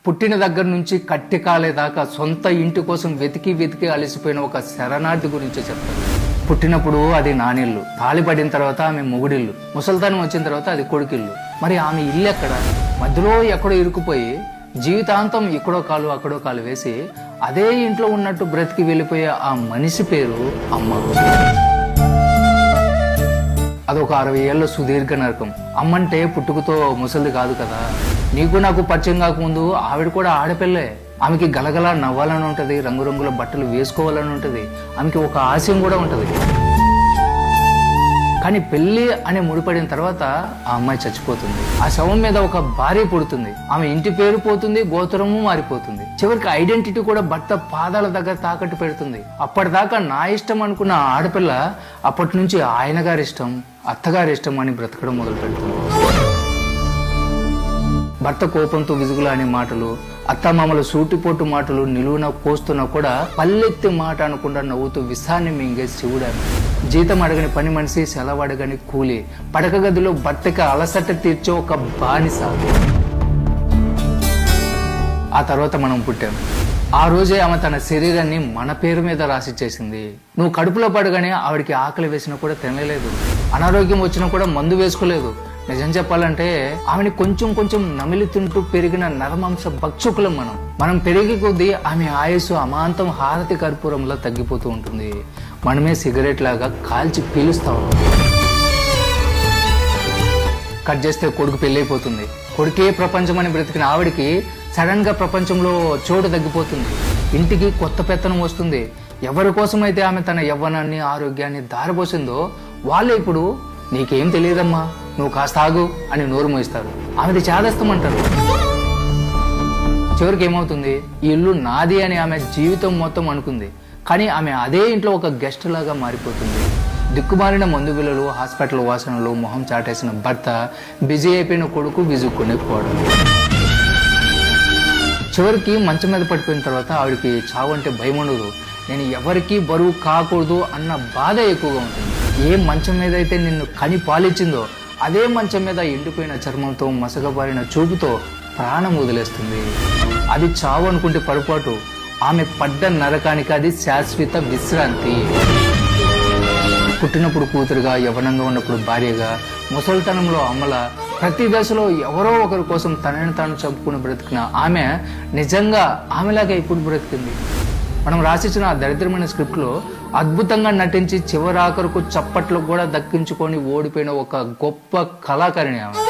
పుట్టిన దగ్గర నుంచి కట్టి కాలేదాకా సొంత ఇంటి కోసం వెతికి వెతికి అలసిపోయిన ఒక శరణార్థి గురించి చెప్తాను. పుట్టినప్పుడు అది నానిల్లు, తాళిపడిన తర్వాత ఆమె మొగుడిల్లు, ముసల్తానం వచ్చిన తర్వాత అది కొడుకిల్లు. మరి ఆమె ఇల్లు ఎక్కడ? మధ్యలో ఎక్కడో ఇరుక్కుపోయి జీవితాంతం ఇక్కడో కాలు అక్కడో కాలు వేసి అదే ఇంట్లో ఉన్నట్టు బ్రతికి వెళ్ళిపోయే ఆ మనిషి పేరు అమ్మ. అదొక 60 ఏళ్ళ సుదీర్ఘ నరకం. అమ్మంటే పుట్టుకతో ముసలిది కాదు కదా. నీకు నాకు పరిచయం కాకముందు ఆవిడ కూడా ఆడపిల్లే. ఆమెకి గలగలా నవ్వాలని ఉంటది, రంగురంగుల బట్టలు వేసుకోవాలని ఉంటది, ఆమెకి ఒక ఆశయం కూడా ఉంటది. కానీ పెళ్లి అని ముడిపడిన తర్వాత ఆ అమ్మాయి చచ్చిపోతుంది. ఆ శవం మీద ఒక భార్య పుడుతుంది. ఆమె ఇంటి పేరు పోతుంది, గోత్రము మారిపోతుంది. చివరికి ఐడెంటిటీ కూడా భర్త పాదాల దగ్గర తాకట్టు పెడుతుంది. అప్పటిదాకా నా ఇష్టం అనుకున్న ఆడపిల్ల అప్పటి నుంచి ఆయన గారి ఇష్టం, అత్తగారి ఇష్టం అని బ్రతకడం మొదలు పెడుతుంది. భర్త కోపంతో విసుగులానే మాటలు, అత్తమామల సూటిపోటు మాటలు నిలువున కోస్తున్నా కూడా పల్లెత్తి మాట అనకుండా నవ్వుతూ విసాన్ని మింగే శివుడాను. జీతం అడగని పని మనిషి, సెలవు అడగని కూలి, పడక గదిలో భర్తకి అలసట తీర్చే ఒక బానిస. ఆ తర్వాత మనం పుట్టాం. ఆ రోజే ఆమె తన శరీరాన్ని మన పేరు మీద రాసిచ్చేసింది. నువ్వు కడుపులో పడగానే ఆవిడికి ఆకలి వేసినా కూడా తినలేదు, అనారోగ్యం వచ్చినా కూడా మందు వేసుకోలేదు. నిజం చెప్పాలంటే ఆమెని కొంచెం కొంచెం నమిలి తింటూ పెరిగిన నరమాంస భక్షకులం మనం పెరిగే కొద్దీ ఆమె ఆయుస్సు అమాంతం హారతి కర్పూరంలో తగ్గిపోతూ ఉంటుంది. మనమే సిగరెట్ లాగా కాల్చి పీలుస్తా ఉంటాం. కట్ చేస్తే కొడుకు పెళ్ళైపోతుంది. కొడుకే ప్రపంచం అని బ్రతికిన ఆవిడికి సడన్ గా ప్రపంచంలో చోటు తగ్గిపోతుంది. ఇంటికి కొత్త పెత్తనం వస్తుంది. ఎవరి కోసమైతే ఆమె తన యవ్వనాన్ని ఆరోగ్యాన్ని దారిపోసిందో వాళ్ళే ఇప్పుడు నీకేం తెలియదమ్మా, నువ్వు కాస్త ఆగు అని నోరు మోయిస్తారు. ఆమెది చేదస్తం అంటారు. చివరికి ఏమవుతుంది? ఈ ఇల్లు నాది అని ఆమె జీవితం మొత్తం అనుకుంది. కానీ ఆమె అదే ఇంట్లో ఒక గెస్ట్ లాగా మారిపోతుంది. దిక్కుమాలిన మందు బిళ్ళలు, హాస్పిటల్ వాసనలు, మొహం చాటేసిన భర్త, బిజీ అయిపోయిన కొడుకు విజుక్కునే పోవడం. చివరికి మంచం మీద పడిపోయిన తర్వాత ఆవిడికి చావు అంటే భయం ఉండదు. నేను ఎవరికీ బరువు కాకూడదు అన్న బాధ ఎక్కువగా ఉంటుంది. ఏ మంచం మీద అయితే నిన్ను కని పాలిచ్చిందో అదే మంచం మీద ఎండిపోయిన చర్మంతో, మసగబారిన చూపుతో ప్రాణం వదిలేస్తుంది. అది చావు అనుకుంటే పొరపాటు. ఆమె పడ్డ నరకానికి అది శాశ్వత విశ్రాంతి. పుట్టినప్పుడు కూతురుగా, యవ్వనంగా ఉన్నప్పుడు భార్యగా, ముసలితనంలో అమ్మల, ప్రతి దశలో ఎవరో ఒకరి కోసం తనని తాను చంపుకుని బ్రతికిన ఆమె నిజంగా ఆమెలాగా ఇప్పుడు బ్రతికింది. మనం రాసిచ్చిన ఆ దరిద్రమైన స్క్రిప్ట్ లో అద్భుతంగా నటించి చివరాఖరుకు చప్పట్లు కూడా దక్కించుకొని ఓడిపోయిన ఒక గొప్ప కళాకారిణి ఆమె.